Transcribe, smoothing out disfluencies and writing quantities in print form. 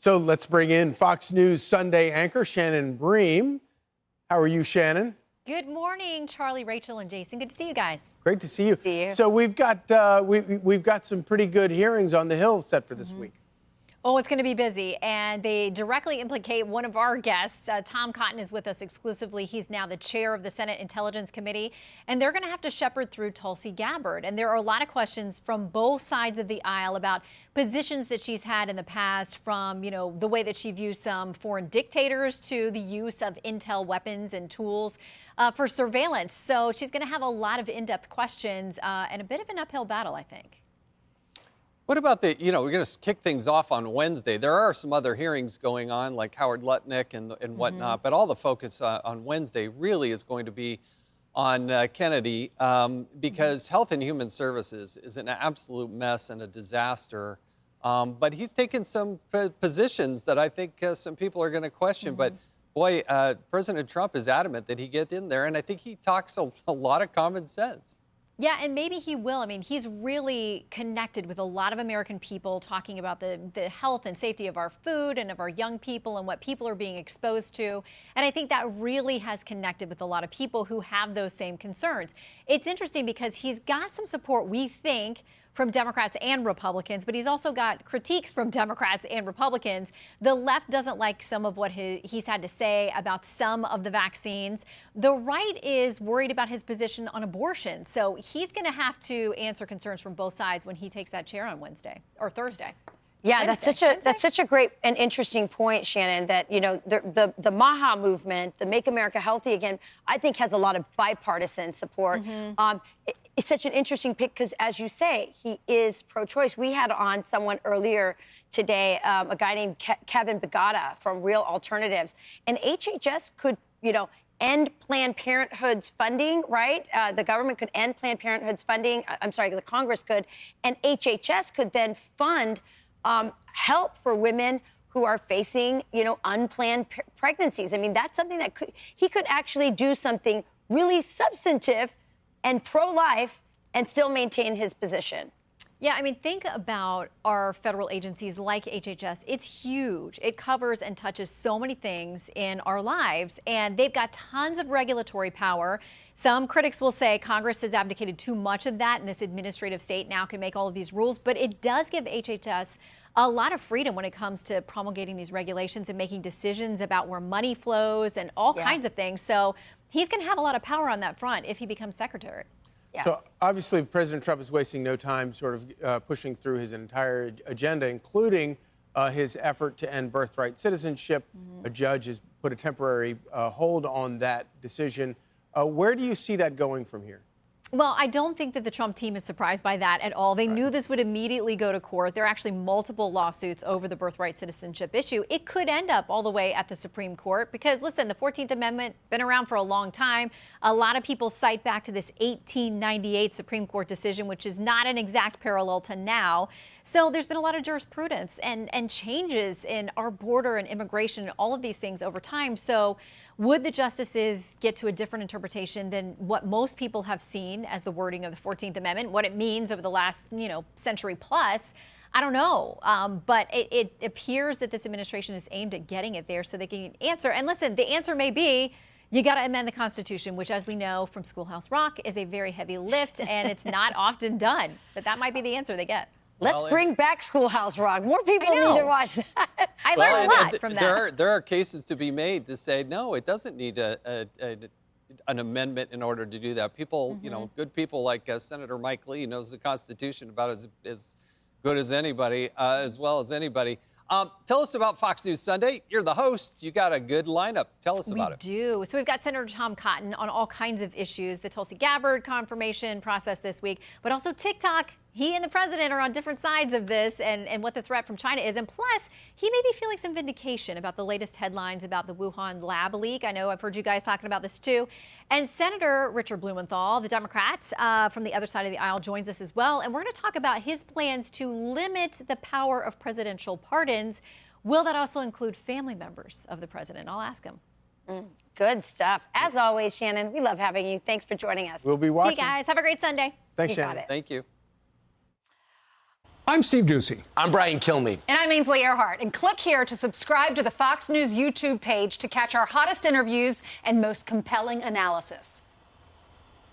So let's bring in Fox News Sunday anchor Shannon Bream. How are you, Shannon? Good morning, Charlie, Rachel, and Jason. Good to see you guys. Great to see you. So we've got we've got some pretty good hearings on the Hill set for this week. Oh, it's going to be busy, and they directly implicate one of our guests. Tom Cotton is with us exclusively. He's now the chair of the Senate Intelligence Committee, and they're going to have to shepherd through Tulsi Gabbard. And there are a lot of questions from both sides of the aisle about positions that she's had in the past, from, you know, the way that she views some foreign dictators to the use of intel weapons and tools for surveillance. So she's going to have a lot of in-depth questions and a bit of an uphill battle, I think. What about we're going to kick things off on Wednesday. There are some other hearings going on, like Howard Lutnick and whatnot, but all the focus on Wednesday really is going to be on Kennedy because Health and Human Services is an absolute mess and a disaster. But he's taken some positions that I think some people are going to question. But boy, President Trump is adamant that he get in there, and I think he talks a lot of common sense. Yeah, and maybe he will. I mean, he's really connected with a lot of American people, talking about the health and safety of our food and of our young people and what people are being exposed to. And I think that really has connected with a lot of people who have those same concerns. It's interesting because he's got some support, we think, from Democrats and Republicans, but he's also got critiques from Democrats and Republicans. The left doesn't like some of what he's had to say about some of the vaccines. The right is worried about his position on abortion. So he's going to have to answer concerns from both sides when he takes that chair on Wednesday or Thursday. Yeah, that's such a great and interesting point, Shannon, that, you know, the MAHA movement, the Make America Healthy Again, I think has a lot of bipartisan support. It's such an interesting pick because, as you say, he is pro-choice. We had on someone earlier today, a guy named Kevin Bagata from Real Alternatives, and HHS could, you know, end Planned Parenthood's funding, right? The government could end Planned Parenthood's funding. I'm sorry, the Congress could, and HHS could then fund help for women who are facing, you know, unplanned pregnancies. I mean, that's something that he could actually do something really substantive and pro-life and still maintain his position. Yeah, I mean, think about our federal agencies like HHS. It's huge. It covers and touches so many things in our lives, and they've got tons of regulatory power. Some critics will say Congress has abdicated too much of that, and this administrative state now can make all of these rules, but it does give HHS a lot of freedom when it comes to promulgating these regulations and making decisions about where money flows and all kinds of things. So he's going to have a lot of power on that front if he becomes secretary. Yes. So obviously, President Trump is wasting no time sort of pushing through his entire agenda, including his effort to end birthright citizenship. A judge has put a temporary hold on that decision. Where do you see that going from here? Well, I don't think that the Trump team is surprised by that at all. They knew this would immediately go to court. There are actually multiple lawsuits over the birthright citizenship issue. It could end up all the way at the Supreme Court because, listen, the 14th Amendment been around for a long time. A lot of people cite back to this 1898 Supreme Court decision, which is not an exact parallel to now. So there's been a lot of jurisprudence and changes in our border and immigration and all of these things over time. So would the justices get to a different interpretation than what most people have seen as the wording of the 14th Amendment, what it means over the last, you know, century plus? I don't know. But it appears that this administration is aimed at getting it there so they can answer. And listen, the answer may be you got to amend the Constitution, which, as we know from Schoolhouse Rock, is a very heavy lift, and it's not often done. But that might be the answer they get. Let's bring back Schoolhouse Rock. More people need to watch that. I learned a lot from that. There are cases to be made to say, no, it doesn't need an amendment in order to do that. People, you know, good people like Senator Mike Lee knows the Constitution about as good as anybody, as well as anybody. Tell us about Fox News Sunday. You're the host. You got a good lineup. Tell us about it. We do. So we've got Senator Tom Cotton on all kinds of issues, the Tulsi Gabbard confirmation process this week, but also TikTok. He and the president are on different sides of this and what the threat from China is. And plus, he may be feeling some vindication about the latest headlines about the Wuhan lab leak. I know I've heard you guys talking about this too. And Senator Richard Blumenthal, the Democrat from the other side of the aisle, joins us as well. And we're going to talk about his plans to limit the power of presidential pardons. Will that also include family members of the president? I'll ask him. Good stuff. As always, Shannon, we love having you. Thanks for joining us. We'll be watching. See you guys. Have a great Sunday. Thanks, You got Shannon. it. Thank you. I'm Steve Ducey. I'm Brian Kilmeade. And I'm Ainsley Earhart. And click here to subscribe to the Fox News YouTube page to catch our hottest interviews and most compelling analysis.